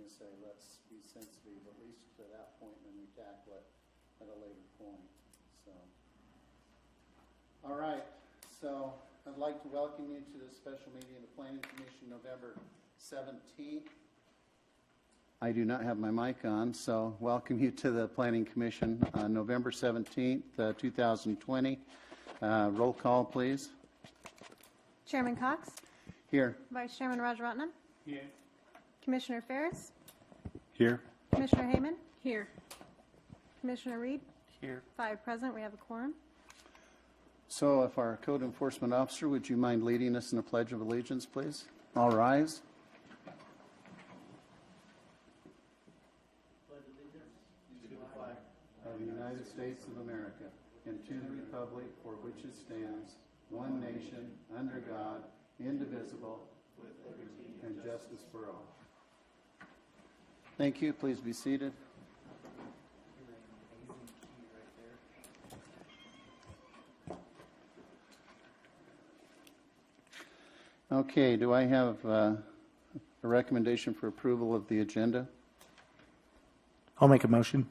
to say, let's be sensitive, at least to that point, and then we tackle it at a later point. So, all right. So I'd like to welcome you to this special meeting of the Planning Commission, November 17th. I do not have my mic on, so welcome you to the Planning Commission on November 17th, 2020. Roll call, please. Chairman Cox. Here. Vice Chairman Rajaratnam. Here. Commissioner Ferris. Here. Commissioner Hayman. Here. Commissioner Reed. Here. 5 present. We have a quorum. So if our code enforcement officer, would you mind leading us in a pledge of allegiance, please? All rise. Of the United States of America, and to the republic for which it stands, one nation, under God, indivisible, with liberty and justice for all. Thank you. Please be seated. Okay, do I have a recommendation for approval of the agenda? I'll make a motion.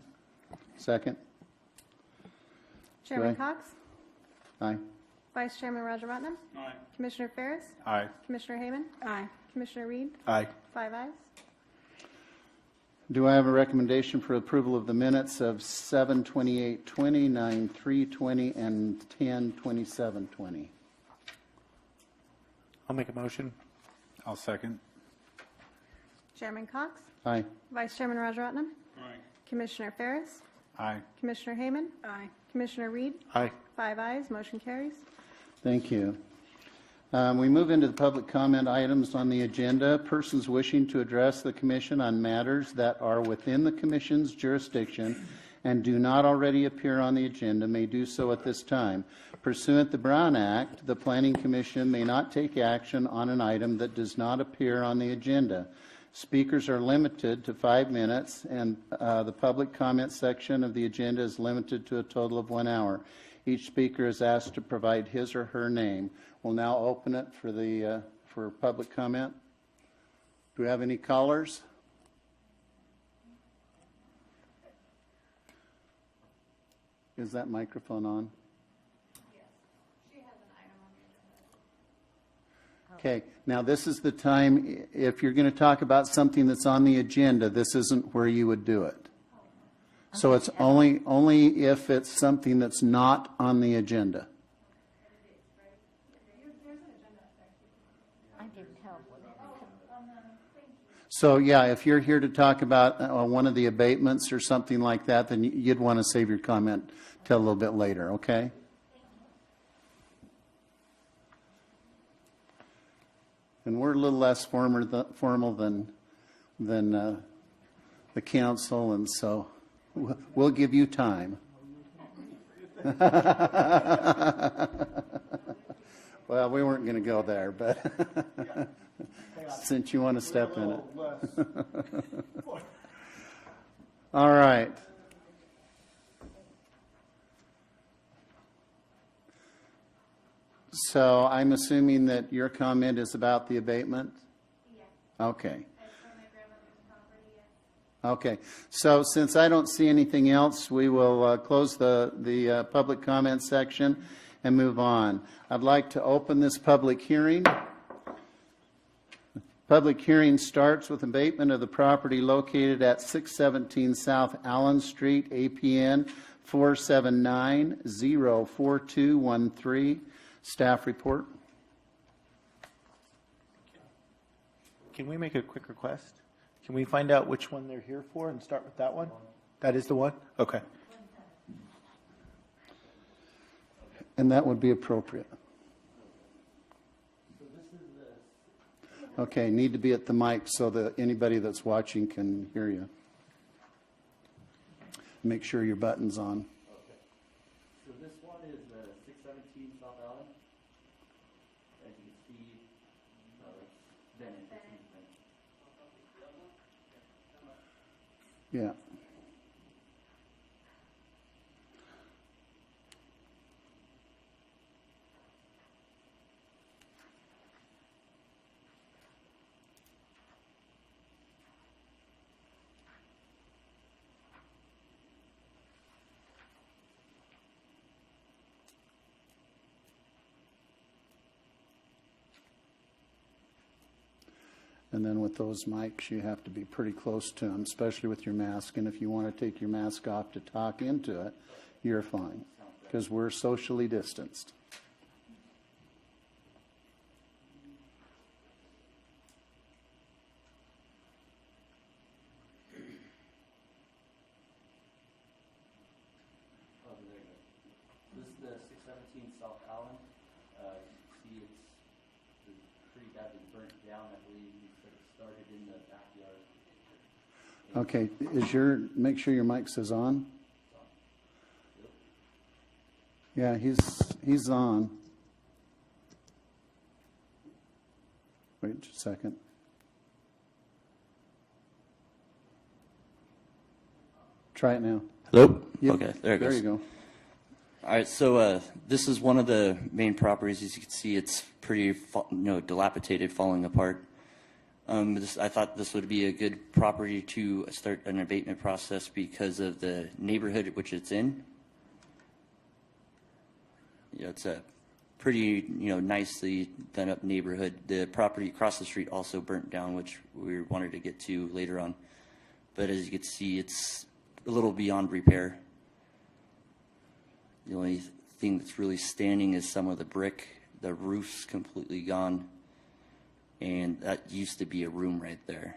Second? Chairman Aye. Cox. Aye. Vice Chairman Rajaratnam. Aye. Commissioner Ferris. Aye. Commissioner Hayman. Aye. Commissioner Reed. Aye. 5 ayes. Do I have a recommendation for approval of the minutes of 7/28/20, 9/3/20, and 10/27/20? I'll make a motion. I'll second. Chairman Cox. Aye. Vice Chairman Rajaratnam. Aye. Commissioner Ferris. Aye. Commissioner Hayman. Aye. Commissioner Reed. Aye. 5 ayes. Motion carries. Thank you. We move into the public comment items on the agenda. Persons wishing to address the Commission on matters that are within the Commission's jurisdiction and do not already appear on the agenda may do so at this time. Pursuant to the Brown Act, the Planning Commission may not take action on an item that does not appear on the agenda. Speakers are limited to 5 minutes, and the public comment section of the agenda is limited to a total of 1 hour. Each speaker is asked to provide his or her name. We'll now open it for public comment. Do we have any callers? Is that microphone on? Yes. She has an item on the agenda. Okay, now this is the time, if you're going to talk about something that's on the agenda, this isn't where you would do it. So it's only if it's something that's not on the agenda. I didn't help with it. So yeah, if you're here to talk about one of the abatements or something like that, then you'd want to save your comment till a little bit later, okay? And we're a little less formal than the council, and so we'll give you time. Well, we weren't going to go there, but since you want to step in it. All right. So I'm assuming that your comment is about the abatement? Yes. Okay. It's for my grandmother's property, yes. Okay. So since I don't see anything else, we will close the public comment section and move on. I'd like to open this public hearing. Public hearing starts with abatement of the property located at 617 South Allen Street, APN 479-04213. Staff report. Can we make a quick request? Can we find out which one they're here for and start with that one? That is the one? Okay. And that would be appropriate. Okay, need to be at the mic so that anybody that's watching can hear you. Make sure your button's on. Okay. So this one is 617 South Allen. As you can see, Bennett. Yeah. And then with those mics, you have to be pretty close to them, especially with your mask. And if you want to take your mask off to talk into it, you're fine, because we're socially distanced. Oh, there you go. This is the 617 South Allen. You can see the tree got burnt down, I believe. It started in the backyard. Okay, make sure your mic says on. Yeah, he's on. Wait just a second. Try it now. Hello? Yep, Okay, there it goes. There you go. All right, so this is one of the main properties. As you can see, it's pretty, dilapidated, falling apart. I thought this would be a good property to start an abatement process because of the neighborhood which it's in. It's a pretty, nicely done up neighborhood. The property across the street also burnt down, which we wanted to get to later on. But as you can see, it's a little beyond repair. The only thing that's really standing is some of the brick. The roof's completely gone. And that used to be a room right there.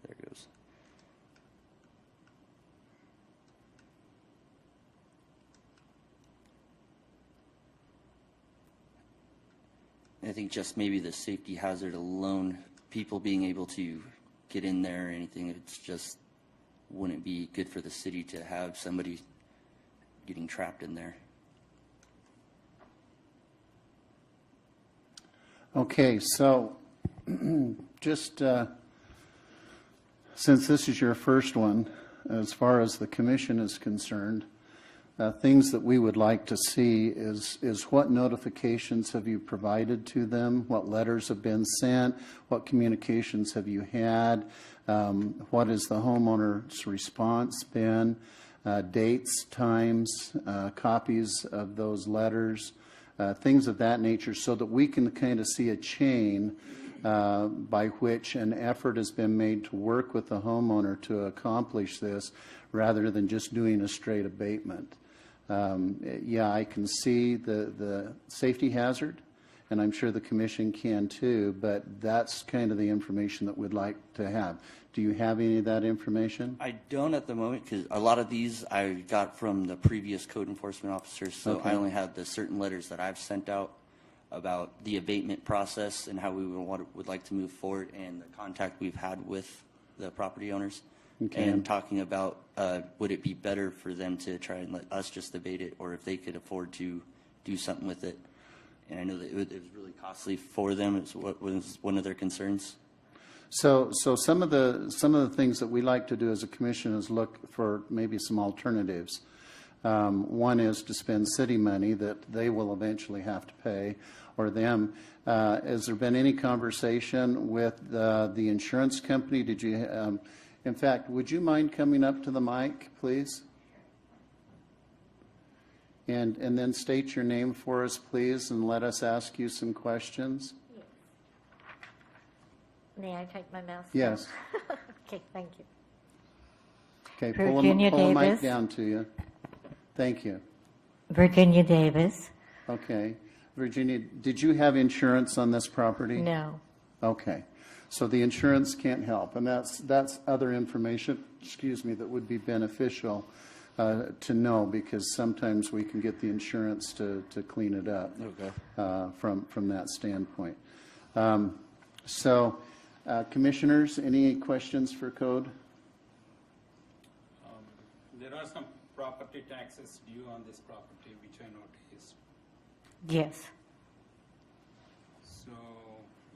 There it goes. I think just maybe the safety hazard alone, people being able to get in there or anything, it's just wouldn't be good for the city to have somebody getting trapped in there. Okay, so just since this is your first one, as far as the commission is concerned, things that we would like to see is what notifications have you provided to them? What letters have been sent? What communications have you had? What has the homeowner's response been? Dates, times, copies of those letters, things of that nature, so that we can kind of see a chain by which an effort has been made to work with the homeowner to accomplish this, rather than just doing a straight abatement. Yeah, I can see the safety hazard, and I'm sure the commission can too, but that's kind of the information that we'd like to have. Do you have any of that information? I don't at the moment, because a lot of these I got from the previous code enforcement officers, so Okay. I only have the certain letters that I've sent out about the abatement process and how we would like to move forward, and the contact we've had with the property owners. Okay. And talking about would it be better for them to try and let us just abate it, or if they could afford to do something with it. And I know that it was really costly for them. It's what was one of their concerns. So some of the things that we like to do as a commission is look for maybe some alternatives. One is to spend city money that they will eventually have to pay, or them. Has there been any conversation with the insurance company? Did you? In fact, would you mind coming up to the mic, please? And then state your name for us, please, and let us ask you some questions. May I take my mask off? Yes. Okay, thank you. Okay, Virginia pull the mic Davis. down to you. Thank you. Virginia Davis. Okay. Virginia, did you have insurance on this property? No. Okay. So the insurance can't help, and that's other information, that would be beneficial to know, because sometimes we can get the insurance to clean it up. Okay. From that standpoint. Commissioners, any questions for Code? There are some property taxes due on this property, which I noticed. Yes. So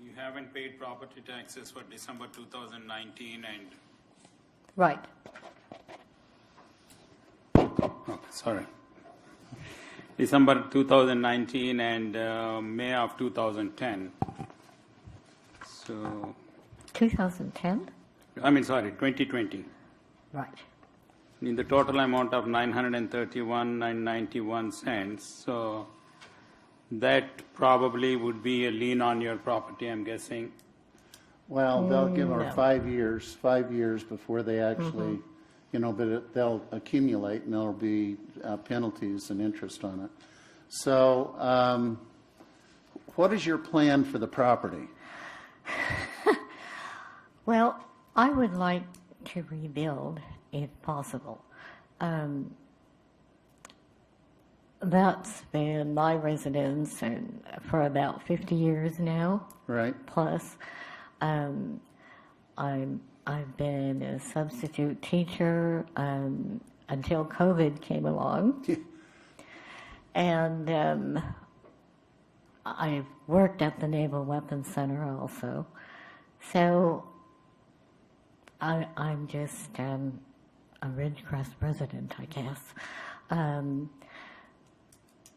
you haven't paid property taxes for December 2019 and, Right. sorry, December 2019 and May of 2010. So, 2010? I mean, sorry, 2020. Right. in the total amount of 931,991 cents. So that probably would be a lien on your property, I'm guessing. Well, they'll give her No. 5 years before they actually, but they'll accumulate and there'll be penalties and interest on it. So, what is your plan for the property? Well, I would like to rebuild if possible. That's been my residence and for about 50 years now, Right? plus. I've been a substitute teacher until COVID came along. And I've worked at the Naval Weapons Center also. So I'm just a Ridgecrest resident, I guess.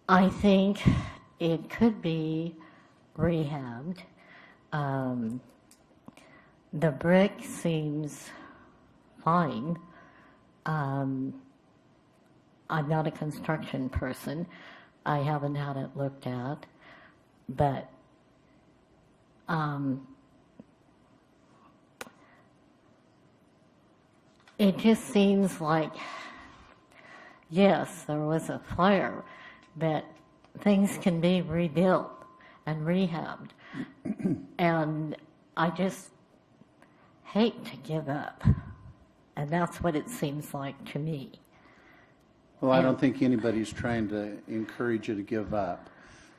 I think it could be rehabbed. The brick seems fine. I'm not a construction person. I haven't had it looked at, but it just seems like, yes, there was a fire, but things can be rebuilt and rehabbed. And I just hate to give up. And that's what it seems like to me. Well, I don't think anybody's trying to encourage you to give up,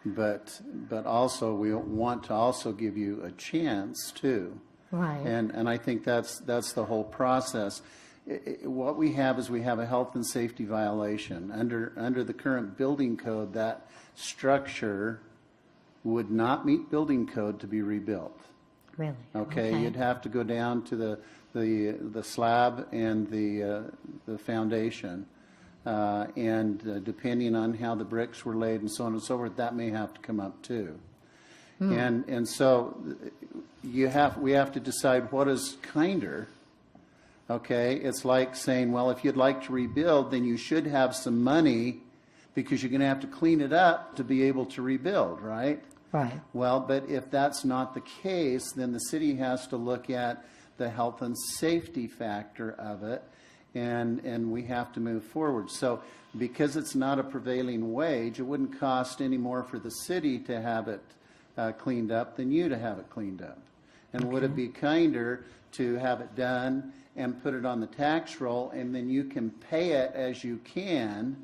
but also we want to also give you a chance too. Right. And I think that's the whole process. What we have is we have a health and safety violation. Under the current building code, that structure would not meet building code to be rebuilt. Really? Okay, you'd have to go down to the slab and the foundation, and depending on how the bricks were laid and so on and so forth, that may have to come up too. And so we have to decide what is kinder. Okay, it's like saying, well, if you'd like to rebuild, then you should have some money because you're going to have to clean it up to be able to rebuild, right? Right. Well, but if that's not the case, then the city has to look at the health and safety factor of it, and we have to move forward. So because it's not a prevailing wage, it wouldn't cost any more for the city to have it cleaned up than you to have it cleaned up. And would it be kinder to have it done and put it on the tax roll, and then you can pay it as you can,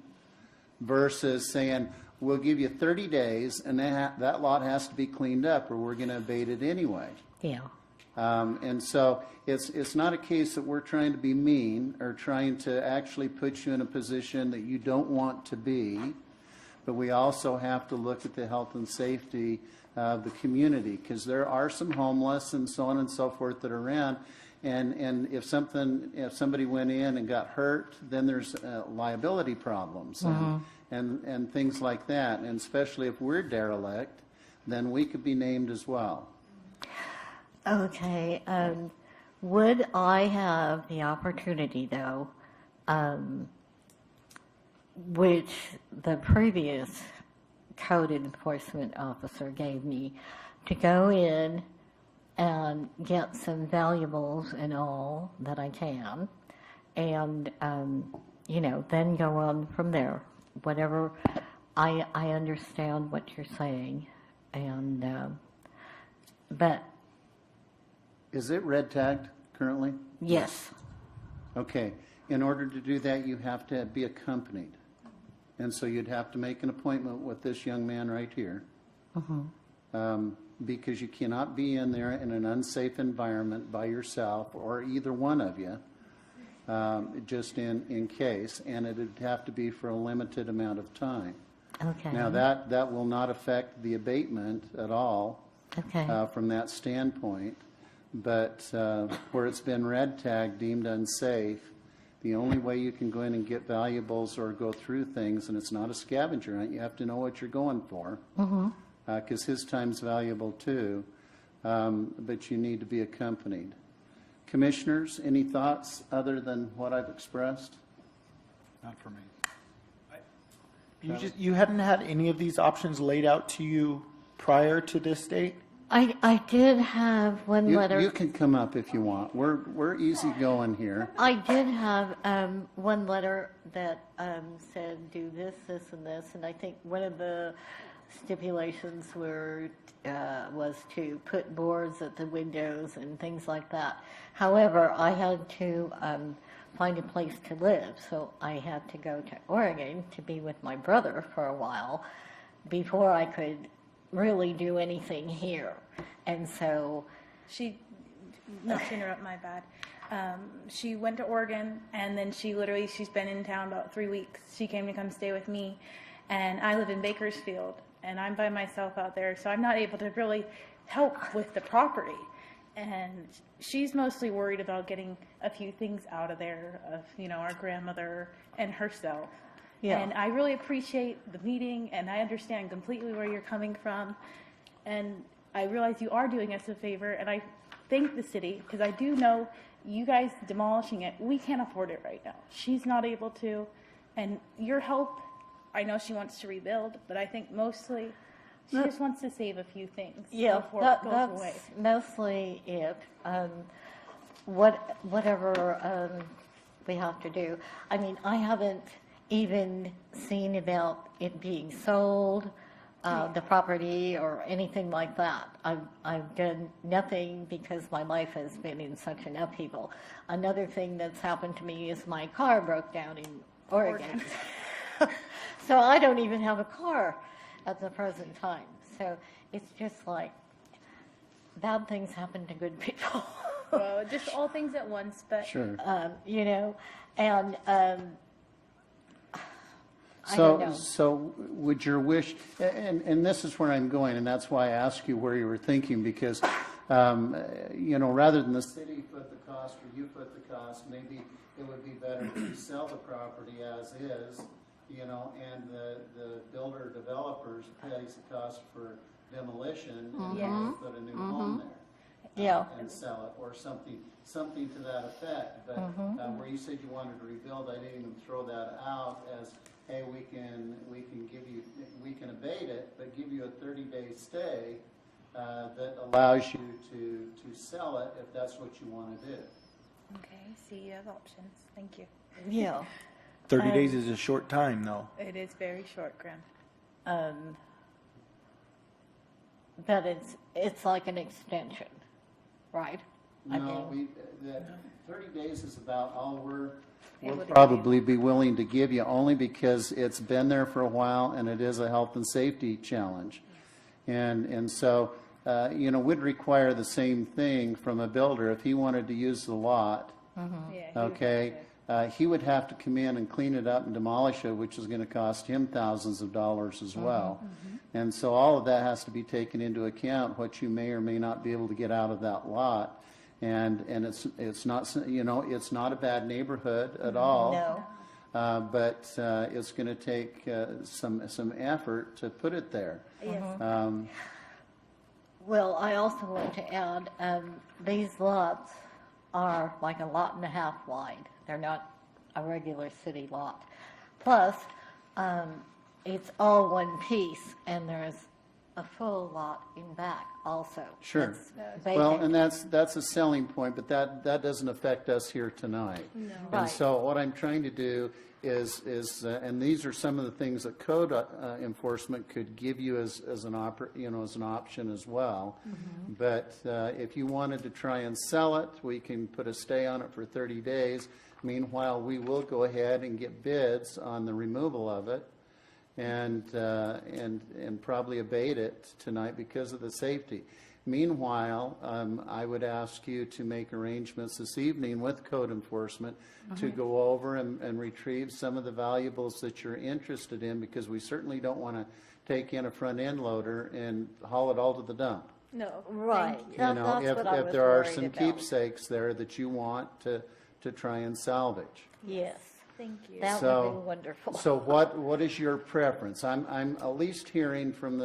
versus saying, we'll give you 30 days, and that lot has to be cleaned up, or we're going to abate it anyway. Yeah. And so it's not a case that we're trying to be mean or trying to actually put you in a position that you don't want to be, but we also have to look at the health and safety of the community, because there are some homeless and so on and so forth that are around. And if somebody went in and got hurt, then there's liability problems and things like that. And especially if we're derelict, then we could be named as well. Okay. Would I have the opportunity, though, which the previous code enforcement officer gave me, to go in and get some valuables and all that I can, and, then go on from there. Whatever, I understand what you're saying, and, but... Is it red tagged currently? Yes. Okay. In order to do that, you have to be accompanied. And so you'd have to make an appointment with this young man right here. Because you cannot be in there in an unsafe environment by yourself, or either one of you, just in case. And it would have to be for a limited amount of time. Okay. Now, that will not affect the abatement at all. Okay. From that standpoint. But where it's been red tagged, deemed unsafe, the only way you can go in and get valuables or go through things, and it's not a scavenger hunt, you have to know what you're going for, because his time's valuable too, but you need to be accompanied. Commissioners, any thoughts other than what I've expressed? Not for me. You hadn't had any of these options laid out to you prior to this date? I did have one letter. You can come up if you want. We're easy going here. I did have one letter that said do this, this, and this, and I think one of the stipulations was to put boards at the windows and things like that. However, I had to find a place to live, so I had to go to Oregon to be with my brother for a while before I could really do anything here. And so Not to interrupt, my bad. She went to Oregon, and then she's been in town about 3 weeks. She came to come stay with me, and I live in Bakersfield, and I'm by myself out there, so I'm not able to really help with the property. And she's mostly worried about getting a few things out of there, of, our grandmother and herself. Yeah. And I really appreciate the meeting, and I understand completely where you're coming from. And I realize you are doing us a favor, and I thank the city, because I do know you guys demolishing it, we can't afford it right now. She's not able to. And your help, I know she wants to rebuild, but I think mostly she just wants to save a few things before it goes that's away. mostly it. Whatever we have to do. I mean, I haven't even seen about it being sold, the property or anything like that. I've done nothing because my life has been in such an upheaval. Another thing that's happened to me is my car broke down in Oregon. So I don't even have a car at the present time. So it's just like bad things happen to good people. Well, just all things at once, but Sure. And I don't know. So would your wish, and this is where I'm going, and that's why I asked you where you were thinking, because, rather than the city put the cost or you put the cost, maybe it would be better to sell the property as is, and the builder developers pays the cost for demolition and then put a new home there. Yeah. And sell it, or something to that effect. But where you said you wanted to rebuild, I didn't even throw that out as, hey, we can abate it, but give you a 30-day stay that allows you to sell it if that's what you want to do. okay, see, you have options. Thank you. Yeah. 30 days is a short time, though. It is very short, Graham. But it's like an extension, right? No, the 30 days is about all we'll would probably be willing to give you, only because it's been there for a while and it is a health and safety challenge. And so, we'd require the same thing from a builder. If he wanted to use the lot, okay, he would have to come in and clean it up and demolish it, which is going to cost him thousands of dollars as well. And so all of that has to be taken into account, what you may or may not be able to get out of that lot. And it's not, it's not a bad neighborhood at all. No. But it's going to take some effort to put it there. Well, I also want to add, these lots are like a lot and a half wide. They're not a regular city lot. Plus, it's all one piece, and there's a full lot in back also. Sure. That's Well, vacant. and that's a selling point, but that doesn't affect us here tonight. No. And Right. so what I'm trying to do is and these are some of the things that code enforcement could give you as an option as well. But if you wanted to try and sell it, we can put a stay on it for 30 days. Meanwhile, we will go ahead and get bids on the removal of it, and probably abate it tonight because of the safety. Meanwhile, I would ask you to make arrangements this evening with code enforcement to go over and retrieve some of the valuables that you're interested in, because we certainly don't want to take in a front end loader and haul it all to the dump. No. Right. You know, That's what I if was there are worried some about. keepsakes there that you want to try and salvage. Yes. Thank you. That would be wonderful. So what is your preference? I'm at least hearing from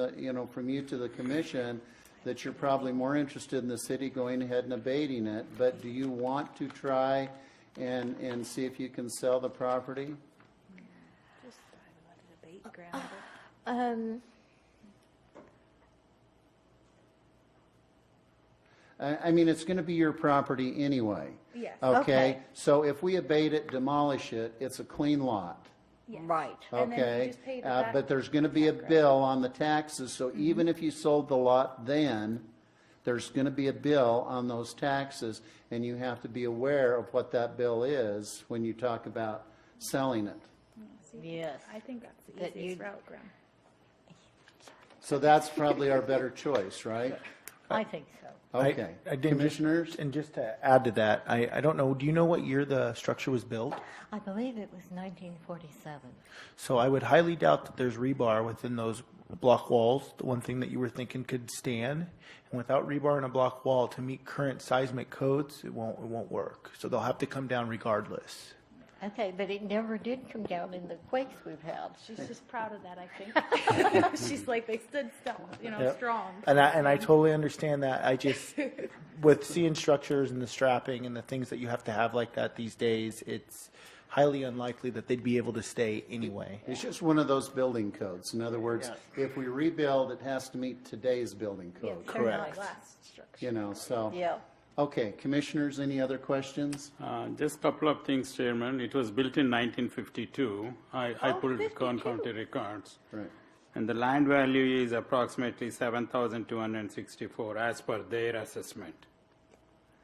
from you to the commission, that you're probably more interested in the city going ahead and abating it, but do you want to try and see if you can sell the property? Just let it abate, ground. I mean, it's going to be your property anyway. Yes. Okay? Okay. So if we abate it, demolish it, it's a clean lot. Yes. Right. And then you Okay? just pay the back- But there's going to be a bill on the taxes, so even if you sold the lot then, there's going to be a bill on those taxes, and you have to be aware of what that bill is when you talk about selling it. Yes. I think that's the That easiest you- route, Graham. So that's probably our better choice, right? I think so. Okay. I didn't- Commissioners? And just to add to that, I don't know, do you know what year the structure was built? I believe it was 1947. So I would highly doubt that there's rebar within those block walls, the one thing that you were thinking could stand. And without rebar in a block wall, to meet current seismic codes, it won't work. So they'll have to come down regardless. Okay, but it never did come down in the quakes we've had. She's just proud of that, I think. She's like, they stood still, Yep. strong. And I totally understand that. I just, with seeing structures and the strapping and the things that you have to have like that these days, it's highly unlikely that they'd be able to stay anyway. It's just one of those building codes. In other words, if we rebuild, it has to meet today's building code. Correct. Last structure. You know, so. Yeah. Okay, commissioners, any other questions? Just a couple of things, Chairman. It was built in 1952. I pulled 52. county records. Right. And the land value is approximately 7,264 as per their assessment.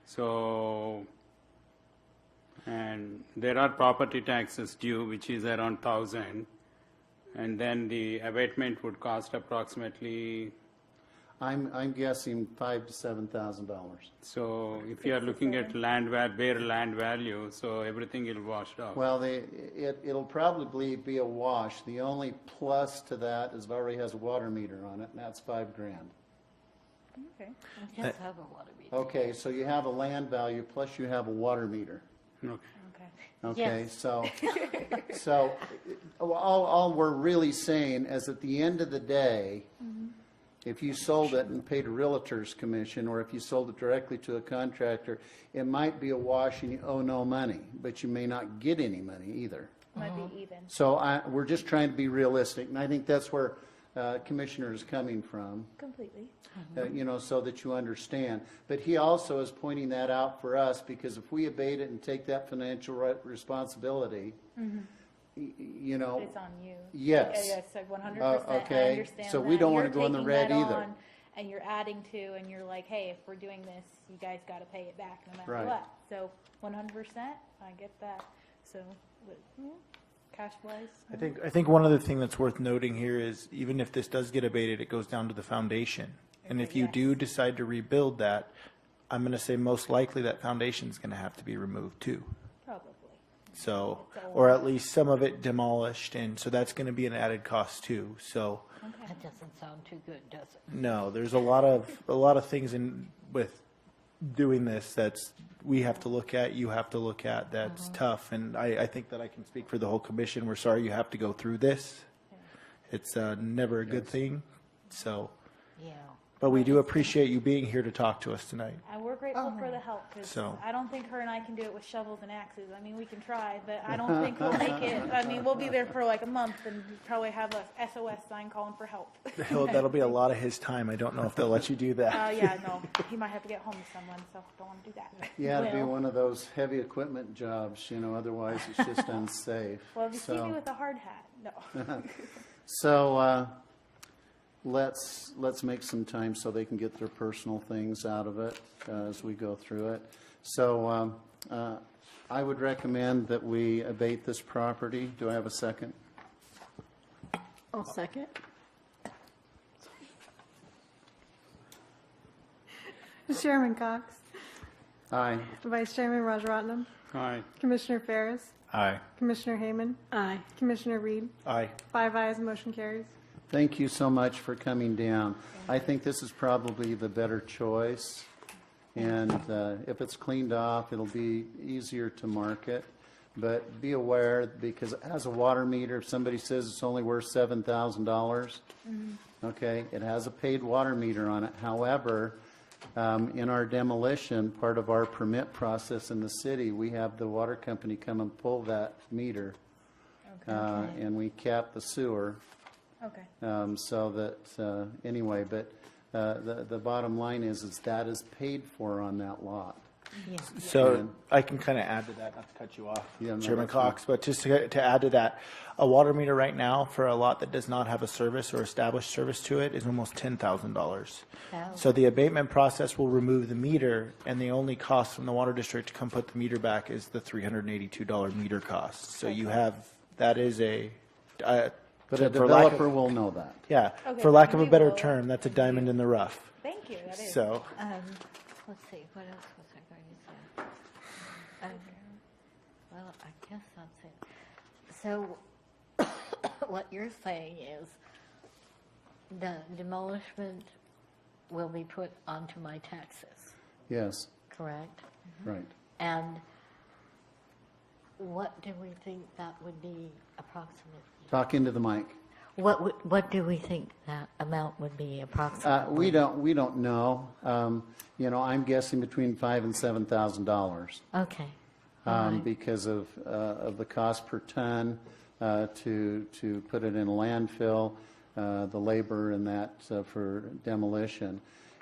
So, and there are property taxes due, which is around 1,000. And then the abatement would cost approximately, I'm guessing $5,000 to $7,000. so if you are looking at bare land value, so everything will wash off. Well, it'll probably be a wash. The only plus to that is it already has a water meter on it, and that's $5,000. Okay. It does have a water meter. Okay, so you have a land value plus you have a water meter. Okay. Okay. Okay, Yes. so all we're really saying is at the end of the day, if you sold it and paid a realtor's commission, or if you sold it directly to a contractor, it might be a wash and you owe no money, but you may not get any money either. Might be even. So we're just trying to be realistic, and I think that's where Commissioner is coming from. Completely. You know, so that you understand. But he also is pointing that out for us, because if we abate it and take that financial responsibility, you know. It's on you. Yes. Yes, so 100%. I okay. understand So that. we don't You're wanna go in the taking red that either. on, and you're adding to, and you're like, hey, if we're doing this, you guys got to pay it back no matter Right. what. So 100%, I get that. So, cash wise. I think one other thing that's worth noting here is even if this does get abated, it goes down to the foundation. And if you Yes. do decide to rebuild that, I'm going to say most likely that foundation is going to have to be removed too. Probably. So, or at least some of it demolished, and so that's going to be an added cost too. So, That doesn't sound too good, does it? no, there's a lot of things in with doing this that's we have to look at, you have to look at. That's tough, and I think that I can speak for the whole commission. We're sorry you have to go through this. It's never a good thing. So, Yeah. but we do appreciate you being here to talk to us tonight. And we're grateful for the help, because So- I don't think her and I can do it with shovels and axes. I mean, we can try, but I don't think we'll make it. I mean, we'll be there for like a month and probably have a SOS sign calling for help. That'll be a lot of his time. I don't know if they'll let you do that. Yeah, no, he might have to get home to someone, so don't want to do that. Yeah, it'd be Well- one of those heavy equipment jobs, you know, otherwise it's just unsafe. Well, if you see me So, with a hard hat, no. so let's make some time so they can get their personal things out of it as we go through it. So I would recommend that we abate this property. Do I have a second? I'll second. Chairman Cox, Aye. Vice Chairman Rajaratnam, Aye. Commissioner Ferris, Aye. Commissioner Hayman. Aye. Commissioner Reed. Aye. 5 ayes, motion carries. Thank you so much for coming down. I think this is probably the better choice. And if it's cleaned off, it'll be easier to market. but be aware, because it has a water meter, if somebody says it's only worth $7,000, okay, it has a paid water meter on it. However, in our demolition, part of our permit process in the city, we have the water company come and pull that meter, and we cap the sewer. Okay. So that, anyway, but the bottom line is that is paid for on that lot. So I can kind of add to that, not to cut you off, Yeah, no, Chairman that's fine. Cox, but just to add to that, a water meter right now for a lot that does not have a service or established service to it is almost $10,000. So the abatement process will remove the meter, and the only cost from the water district to come put the meter back is the $382 meter cost. So you have, that is a, But to- a for lack of- developer will know that. yeah, Okay, for lack of a we better will- term, that's a diamond in the rough. Thank you. That is. So, Let's see, what else was I going to say? Well, I guess that's it. So, what you're saying is the demolishment will be put onto my taxes, Yes, correct? right. And what do we think that would be approximately? Talk into the mic. What do we think that amount would be approximately? We don't know. You know, I'm guessing between $5,000 and $7,000. Okay. All right. Because of the cost per ton to put it in a landfill, the labor and that for demolition.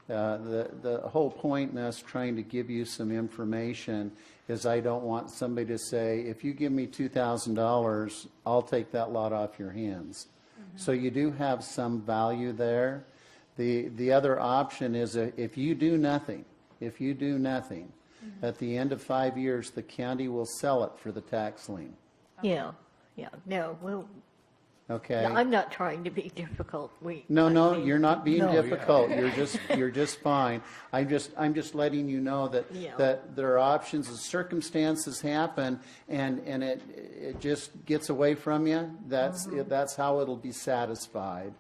The whole point in us trying to give you some information is I don't want somebody to say, if you give me $2,000, I'll take that lot off your hands. So you do have some value there. The other option is if you do nothing, at the end of 5 years, the county will sell it for the tax lien. Yeah, no, Okay? no, I'm not trying to be difficult. No, you're not being No, yeah. difficult. You're just fine. I'm just letting you know that Yeah. that there are options as circumstances happen and it just gets away from you. That's how it'll be satisfied.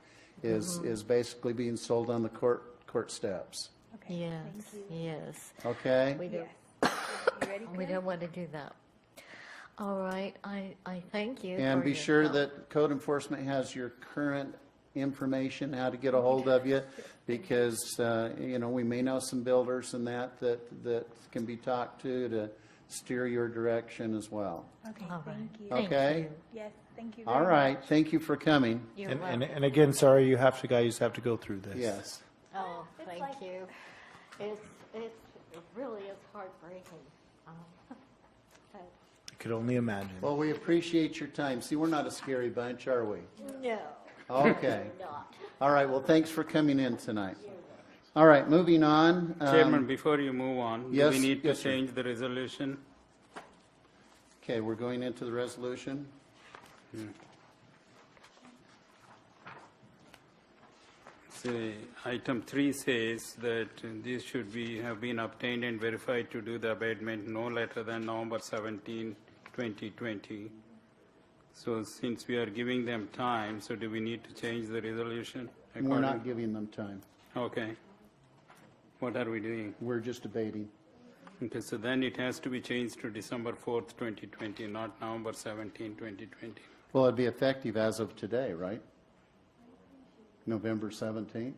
Is basically being sold on the court steps. Okay. Yes, Thank you. yes. Okay? We don't, Yes. You ready? we don't want to do that. All right, I thank you. And for be your sure help. that code enforcement has your current information, how to get a hold of you, because, you know, we may know some builders and that can be talked to steer your direction as well. Okay. All right. Thank you. Thank Okay? you. Yes. Thank you. Very All right, much. thank you for coming. You're and welcome. again, sorry, you guys have to go through this. Yes. Oh, It's thank like- you. It really is heartbreaking. But I could only imagine. Well, we appreciate your time. See, we're not a scary bunch, are we? no, Okay. not. All right, well, thanks for coming in tonight. All right, moving on. Chairman, before you move on, do yes, we need to yes, sir. change the resolution? Okay, we're going into the resolution. See, item 3 says that this should have been obtained and verified to do the abatement no later than November 17, 2020. So since we are giving them time, so do we need to change the resolution? We're not giving them time. Okay. What are we doing? We're just debating. Okay, so then it has to be changed to December 4th, 2020, not November 17, 2020. Well, it'd be effective as of today, right? November 17th?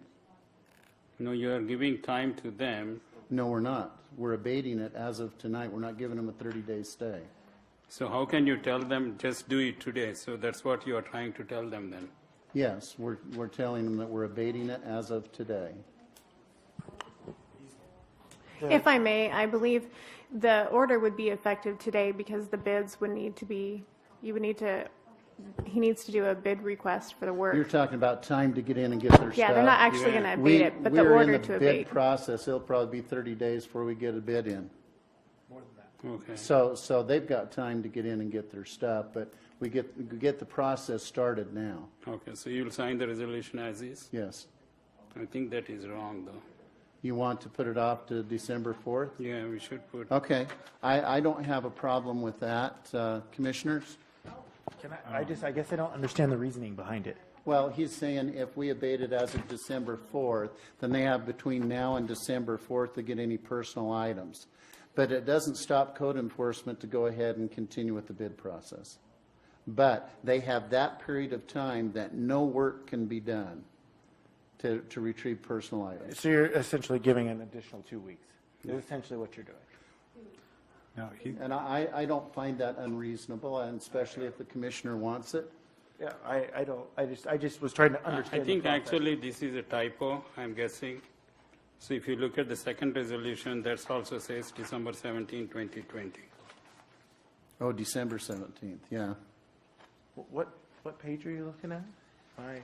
No, you are giving time to them. No, we're not. We're abating it as of tonight. We're not giving them a 30-day stay. So how can you tell them just do it today? So that's what you are trying to tell them then. Yes, we're telling them that we're abating it as of today. If I may, I believe the order would be effective today because the bids would need to be, he needs to do a bid request for the You're work. talking about time to get in and get their stuff. Yeah, they're not actually going to abate it, but the We're order in to the abate. bid process. It'll probably be 30 days before we get a bid in. Okay. So they've got time to get in and get their stuff, but we get the process started now. Okay, so you'll sign the resolution as is? Yes. I think that is wrong though. You want to put it off to December 4th? Yeah, we should put, Okay. I don't have a problem with that. Commissioners? Can I guess I don't understand the reasoning behind it. Well, he's saying if we abate it as of December 4th, then they have between now and December 4th to get any personal items. But it doesn't stop code enforcement to go ahead and continue with the bid process. But they have that period of time that no work can be done to retrieve personal items. So you're essentially giving an additional 2 weeks. Is essentially what you're doing. No, And I don't find that unreasonable, and especially if the commissioner wants it. Yeah, I just was trying to I understand. think the process. actually this is a typo, I'm guessing. So if you look at the second resolution, that also says December 17, 2020. Oh, December 17th, yeah. What page are you looking at? I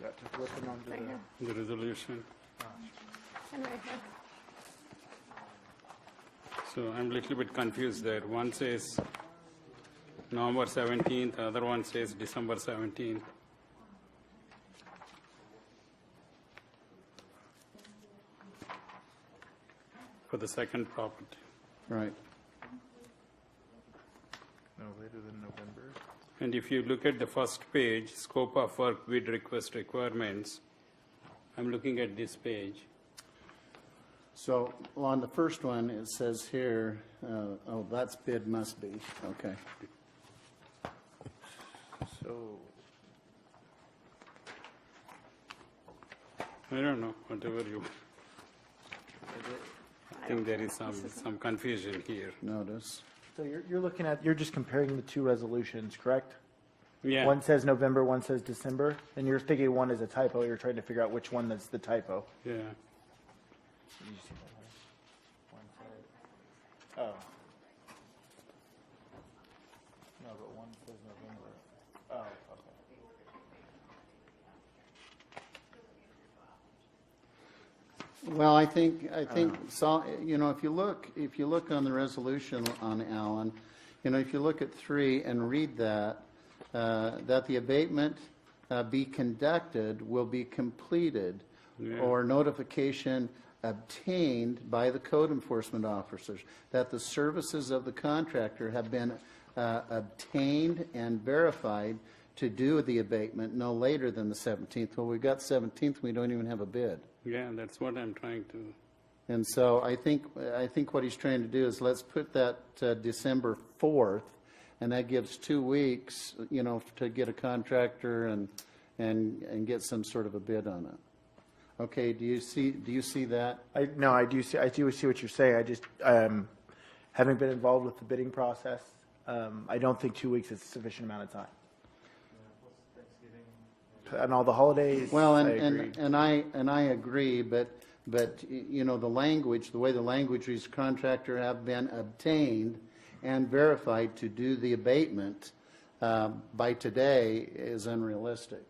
got to flipping onto Right here. The resolution. And right here. So I'm a little bit confused there. One says November 17th, other one says December 17th. For the second property. Right. No later than November. And if you look at the first page, scope of work, bid request requirements, I'm looking at this page. So on the first one, it says here, oh, that's bid must be, okay. So I don't know, whatever you. I think there is some confusion here. Notice. So you're looking at, you're just comparing the two resolutions, correct? Yeah. One says November, one says December, and you're thinking one is a typo. You're trying to figure out which one that's the typo. Yeah. Oh. No, but one says November. Oh, okay. Well, I think, so, you know, if you look on the resolution on Allen, you know, if you look at 3 and read that, that the abatement be conducted will be completed, or notification obtained by the code enforcement officers that the services of the contractor have been obtained and verified to do the abatement no later than the 17th. Well, we've got 17th, we don't even have a bid. Yeah, that's what I'm trying to. And so I think what he's trying to do is let's put that December 4th, and that gives 2 weeks, you know, to get a contractor and get some sort of a bid on it. Okay, do you see that? No, I do see what you're saying. I just, having been involved with the bidding process, I don't think 2 weeks is a sufficient amount of time. And all the holidays. Well, I agree. and I agree, but you know, the way the language reads, contractor have been obtained and verified to do the abatement by today is unrealistic.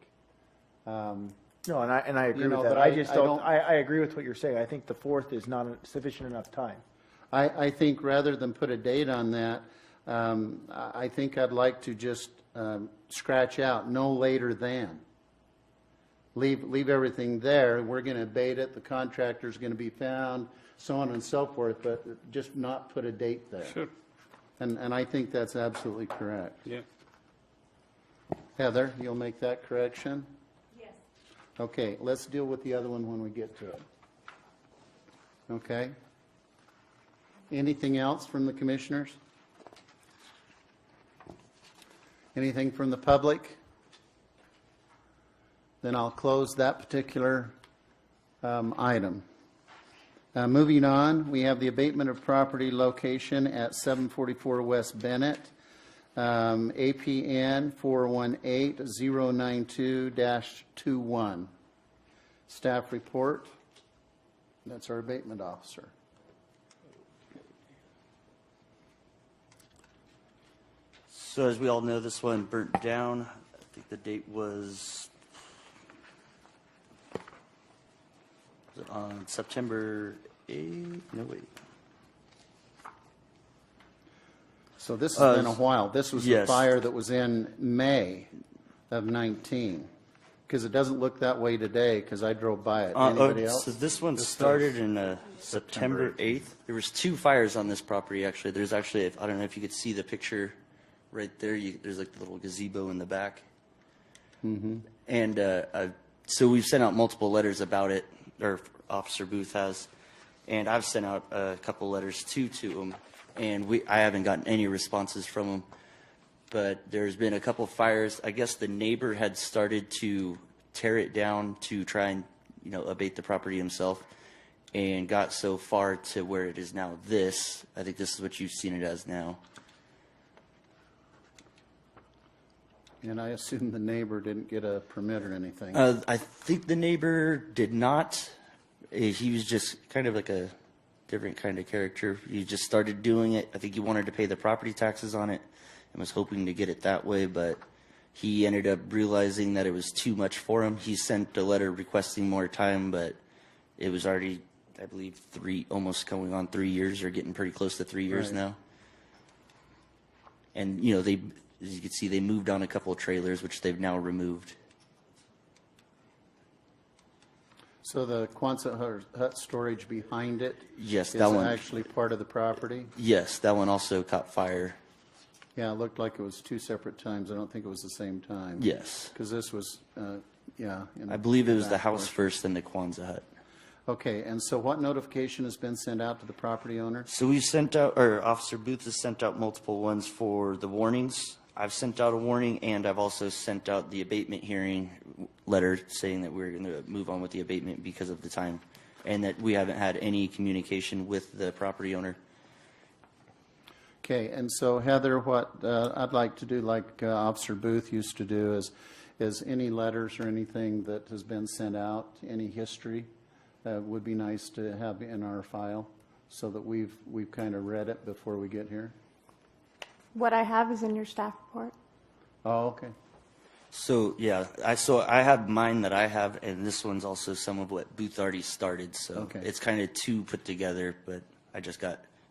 No, and I agree You know, with that. but I just I don't. don't- I agree with what you're saying. I think the 4th is not sufficient enough time. I think rather than put a date on that, I think I'd like to just scratch out no later than. Leave everything there. We're going to abate it. The contractor's going to be found, so on and so forth, but just not put a date there. Sure. And I think that's absolutely correct. Yeah. Heather, you'll make that correction? Yes. Okay, let's deal with the other one when we get to it. Okay? Anything else from the commissioners? Anything from the public? Then I'll close that particular item. Moving on, we have the abatement of property location at 744 West Bennett, APN 418-092-21. Staff report. That's our abatement officer. So as we all know, this one burnt down. I think the date was it on September 8th? No, wait. So this has been a while. This was the yes. fire that was in May of 19. Because it doesn't look that way today, because I drove by it. Anybody else? So this one started in September 8th. There was 2 fires on this property, actually. There's actually, I don't know if you could see the picture right there. There's like the little gazebo in the back. Mm-hmm. And so we've sent out multiple letters about it, or Officer Booth has. And I've sent out a couple letters to them, and I haven't gotten any responses from them. But there's been a couple fires. I guess the neighbor had started to tear it down to try and, abate the property himself, and got so far to where it is now this. I think this is what you've seen it as now. And I assume the neighbor didn't get a permit or anything. I think the neighbor did not. He was just kind of like a different kind of character. He just started doing it. I think he wanted to pay the property taxes on it and was hoping to get it that way, but he ended up realizing that it was too much for him. He sent a letter requesting more time, but it was already, I believe, almost going on 3 years, or getting pretty close to 3 years Right. now. And, they, as you can see, they moved on a couple of trailers, which they've now removed. So the Quonset hut storage behind it Yes, is that one. actually part of the property? Yes, that one also caught fire. Yeah, it looked like it was 2 separate times. I don't think it was the same time. Yes. Because this was, yeah. in I believe it was the back house portion. first, then the Quonset hut. Okay, and so what notification has been sent out to the property owner? So we've sent out, or Officer Booth has sent out multiple ones for the warnings. I've sent out a warning, and I've also sent out the abatement hearing letter saying that we're going to move on with the abatement because of the time, and that we haven't had any communication with the property owner. Okay, and so Heather, what I'd like to do, like Officer Booth used to do, is any letters or anything that has been sent out, any history, would be nice to have in our file so that we've kind of read it before we get here. What I have is in your staff report. Oh, okay. So yeah, I have mine that I have, and this one's also some of what Booth already started. So Okay. it's kind of two put together, but I just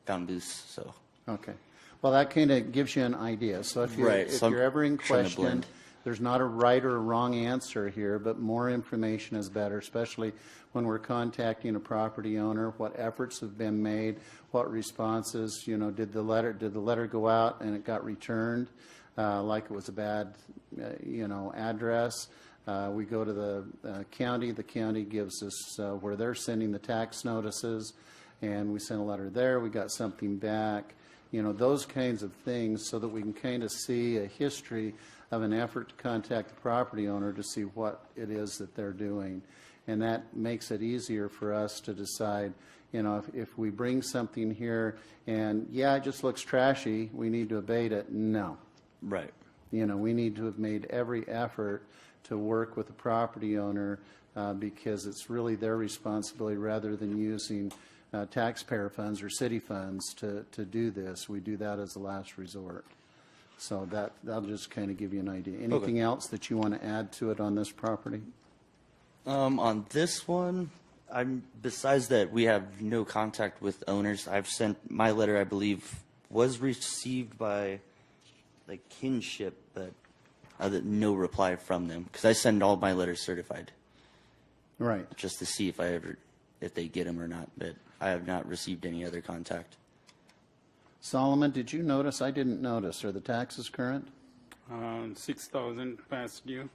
found Booth's. So Okay. Well, that kind of gives you an idea. So if you're, Right, if so I'm you're ever in trying to question, blend. there's not a right or a wrong answer here, but more information is better, especially when we're contacting a property owner, what efforts have been made, what responses, did the letter go out and it got returned, like it was a bad, address. We go to the county gives us where they're sending the tax notices, and we sent a letter there, we got something back. Those kinds of things, so that we can kind of see a history of an effort to contact the property owner to see what it is that they're doing. And that makes it easier for us to decide, if we bring something here and, yeah, it just looks trashy, we need to abate it. No. right. We need to have made every effort to work with the property owner because it's really their responsibility rather than using taxpayer funds or city funds to do this. We do that as a last resort. So that'll just kind of give you an idea. Anything else that you want to add to it on this property? On this one, besides that, we have no contact with owners. I've sent my letter, I believe, was received by like kinship, but no reply from them, because I send all my letters certified Right. just to see if they get them or not. But I have not received any other contact. Solomon, did you notice? I didn't notice. Are the taxes current? 6,000 past due.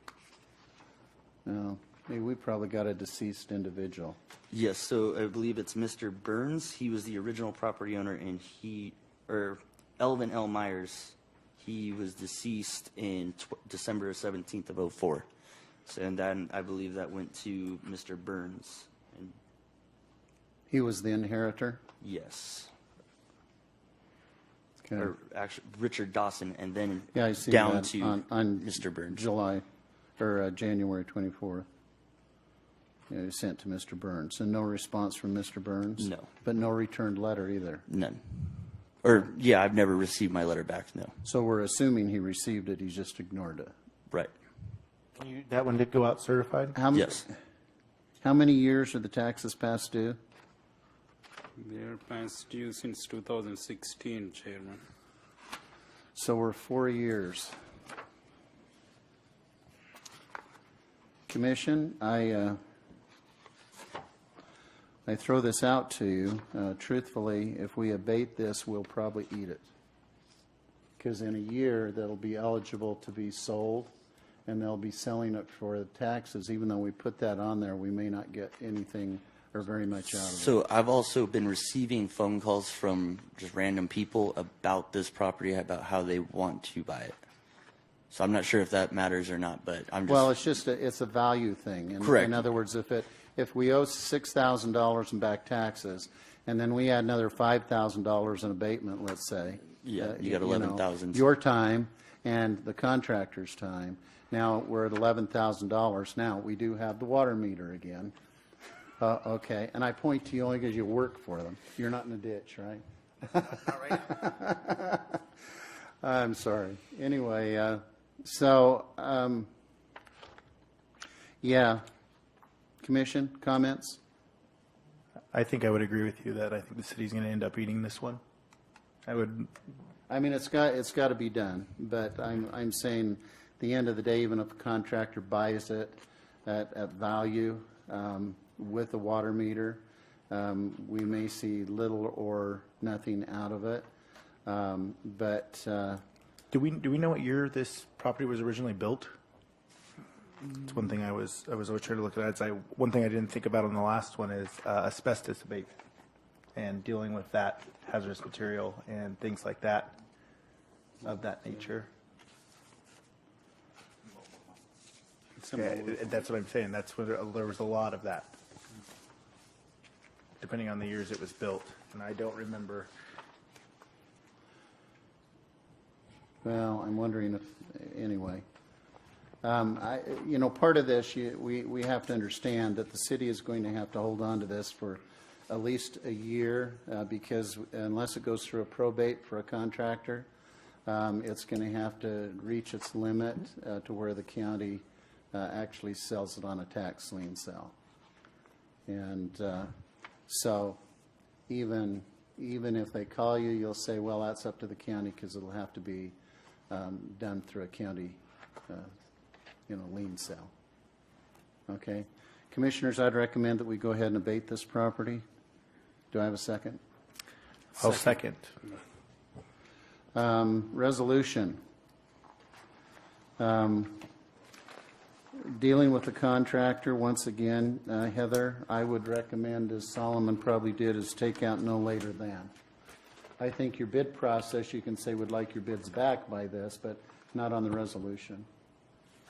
No. Maybe we probably got a deceased individual. Yes, so I believe it's Mr. Burns. He was the original property owner, and Elvin L. Myers, he was deceased in December 17th of 2004. So, and then I believe that went to Mr. Burns. And He was the inheritor? yes. Okay. Or actually, Richard Dawson, and then Yeah, I see down that to on Mr. Burns. January 24th. Yeah, you sent to Mr. Burns. And no response from Mr. Burns? No. But no returned letter either? None. Or, yeah, I've never received my letter back, no. So we're assuming he received it, he just ignored it. Right. That one did go out certified? Yes. How many years are the taxes past due? They're past due since 2016, Chairman. So we're 4 years. Commission, I throw this out to you. Truthfully, if we abate this, we'll probably eat it. Because in a year, that'll be eligible to be sold, and they'll be selling it for the taxes. Even though we put that on there, we may not get anything are very much out of it. So I've also been receiving phone calls from just random people about this property, about how they want to buy it. So I'm not sure if that matters or not, but I'm just. Well, it's a value thing. Correct. In other words, if we owe $6,000 in back taxes, and then we add another $5,000 in abatement, let's say. Yeah, you got know, 11,000. Your time and the contractor's time. Now, we're at $11,000. Now, we do have the water meter again. Okay, and I point to you only because you work for them. You're not in a ditch, right? Not right now. I'm sorry. Anyway, yeah. Commission, comments? I think I would agree with you that I think the city's going to end up eating this one. I would. I mean, it's got to be done, but I'm saying, at the end of the day, even if a contractor buys it at value with a water meter, we may see little or nothing out of it. Do we know what year this property was originally built? It's one thing I was always trying to look at. One thing I didn't think about on the last one is asbestos abatement and dealing with that hazardous material and things like that of that nature. Yeah, that's what I'm saying. That's where there was a lot of that, depending on the years it was built, and I don't remember. Well, I'm wondering if, anyway. Part of this, we have to understand that the city is going to have to hold on to this for at least a year, because unless it goes through a probate for a contractor, it's going to have to reach its limit to where the county actually sells it on a tax lien sale. And so even if they call you, you'll say, well, that's up to the county because it'll have to be done through a county lien sale. Okay. Commissioners, I'd recommend that we go ahead and abate this property. Do I have a second? I'll second. Resolution. Dealing with the contractor, once again, Heather, I would recommend, as Solomon probably did, is take out no later than. I think your bid process, you can say would like your bids back by this, but not on the resolution.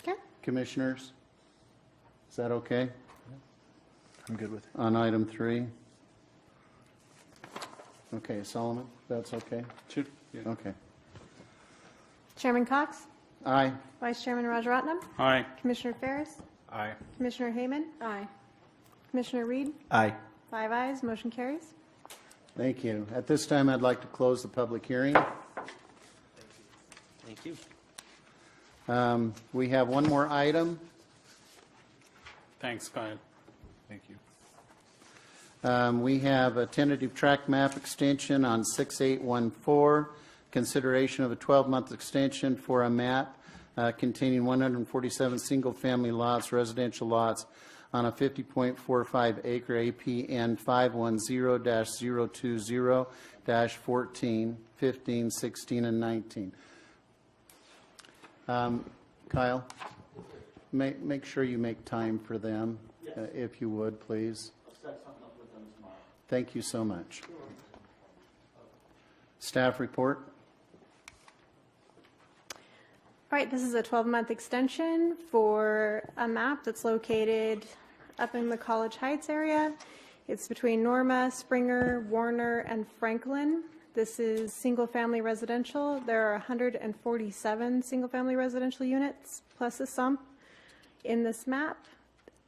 Okay. Commissioners, is that okay? I'm good with it. On item 3? Okay, Solomon, that's okay? Sure. Yeah. Okay. Chairman Cox, Aye. Vice Chairman Rajaratnam, Aye. Commissioner Ferris, Aye. Commissioner Hayman, Aye. Commissioner Reed, Aye. 5 ayes, motion carries. Thank you. At this time, I'd like to close the public hearing. Thank you. We have one more item. Thanks, Kyle. Thank you. We have a tentative track map extension on 6814, consideration of a 12-month extension for a map containing 147 single-family lots, residential lots, on a 50.45 acre APN 510-020-14, 15, 16, and 19. Kyle, make sure you make time for them, if you would, please. Thank you so much. Staff report. All right, this is a 12-month extension for a map that's located up in the College Heights area. It's between Norma, Springer, Warner, and Franklin. This is single-family residential. There are 147 single-family residential units plus a sump in this map.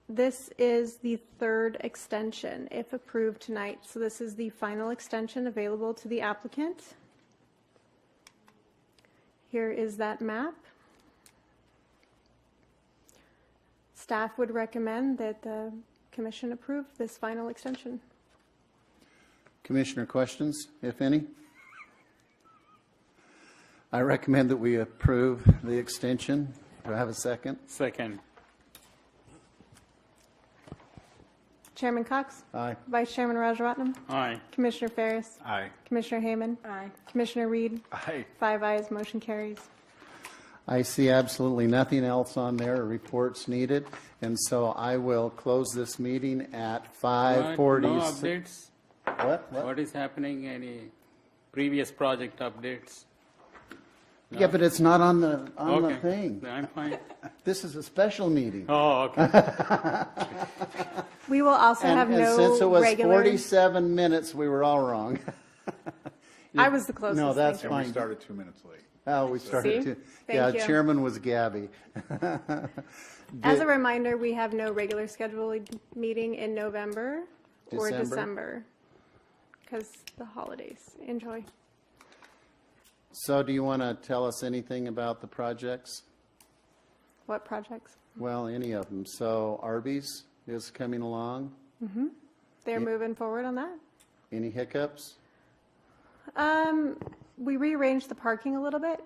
This is the third extension, if approved tonight. So this is the final extension available to the applicant. Here is that map. Staff would recommend that the commission approve this final extension. Commissioner questions, if any? I recommend that we approve the extension. Do I have a second? Second. Chairman Cox? Aye. Vice Chairman Rajaratnam? Aye. Commissioner Ferris? Aye. Commissioner Hayman? Aye. Commissioner Reed? Aye. 5 ayes, motion carries. I see absolutely nothing else on there, reports needed, and so I will close this meeting at 5:40. No updates? What? What is happening? Any previous project updates? Yeah, but it's not on the Okay. thing. I'm fine. This is a special meeting. Oh, okay. We will also have And no since it was regular. 47 minutes, we were all wrong. I was the closest. No, that's thank you. And we fine. started 2 minutes late. Oh, we started See? to. Thank Yeah, you. chairman was Gabby. As a reminder, we have no regular scheduled meeting in November or December? December because the holidays. Enjoy. So do you want to tell us anything about the projects? What projects? Well, any of them. So Arby's is coming along. They're Yeah. moving forward on that. Any hiccups? We rearranged the parking a little bit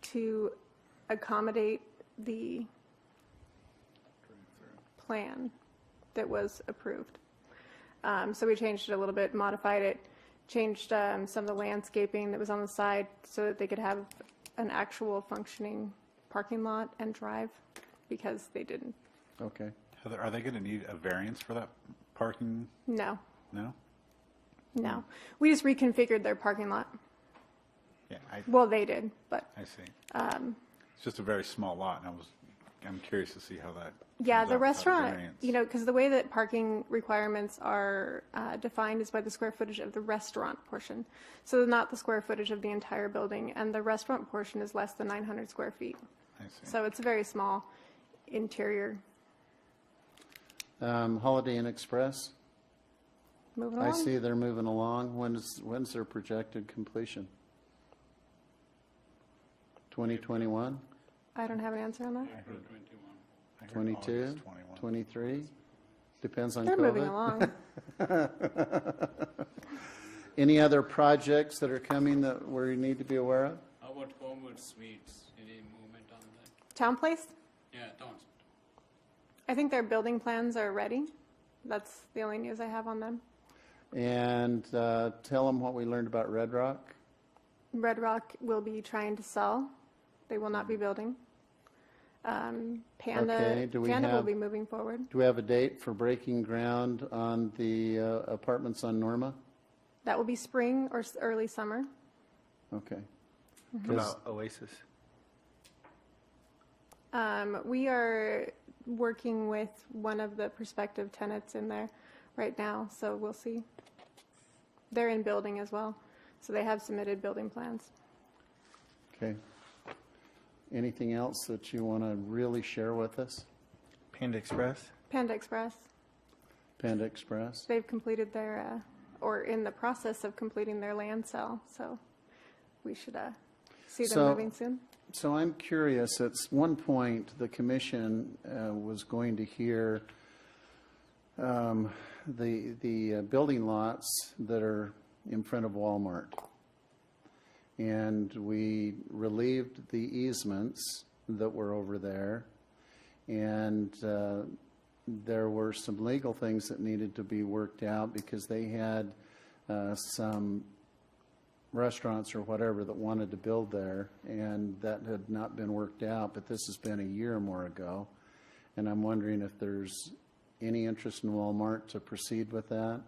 to accommodate the plan that was approved. So we changed it a little bit, modified it, changed some of the landscaping that was on the side so that they could have an actual functioning parking lot and drive because they didn't. Okay. Heather, are they going to need a variance for that parking? No, No? no. We just reconfigured their parking lot. Yeah, Well, they did, but I see. It's just a very small lot, and I'm curious to see how that. yeah, comes the out without a restaurant, variance. you know, because the way that parking requirements are defined is by the square footage of the restaurant portion. So not the square footage of the entire building, and the restaurant portion is less than 900 square feet. I see. So it's a very small interior. Holiday Inn Express, Moving I along. see they're moving along. When's their projected completion? 2021, I don't have an answer on that. I heard 22, August 21. 23? Depends on They're COVID. moving along. Any other projects that are coming that we need to be aware of? How about Homewood Suites? Any movement on that? Town Place, Yeah, towns. I think their building plans are ready. That's the only news I have on them. And tell them what we learned about Red Rock. Red Rock will be trying to sell. They will not be building. Panda, Okay, do we Panda will have- be moving forward. Do we have a date for breaking ground on the apartments on Norma? That will be spring or early summer. Okay. What about Oasis? We are working with one of the prospective tenants in there right now, so we'll see. They're in building as well, so they have submitted building plans. Okay. Anything else that you want to really share with us? Panda Express? Panda Express, Panda Express? they've completed their, or in the process of completing their land sale, so we should see them So- moving soon. So I'm curious, at one point, the commission was going to hear the building lots that are in front of Walmart. And we relieved the easements that were over there. And there were some legal things that needed to be worked out because they had some restaurants or whatever that wanted to build there, and that had not been worked out, but this has been a year or more ago. And I'm wondering if there's any interest in Walmart to proceed with that?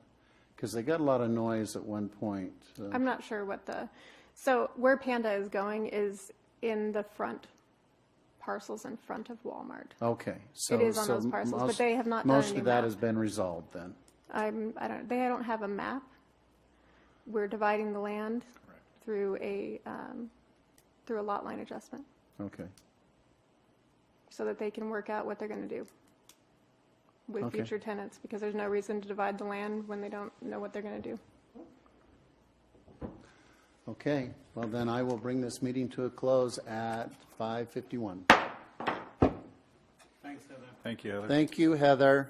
Because they got a lot of noise at one point. I'm not sure what so where Panda is going is in the front parcels in front of Walmart. Okay. So It is on so those parcels, but most- they have not done a Most new of that map. has been resolved then? They don't have a map. We're dividing the land through a lot line adjustment Okay. so that they can work out what they're going to do with Okay. future tenants, because there's no reason to divide the land when they don't know what they're going to do. Okay, well then I will bring this meeting to a close at 5:51. Thanks, Heather. Thank you, Heather. Thank you, Heather.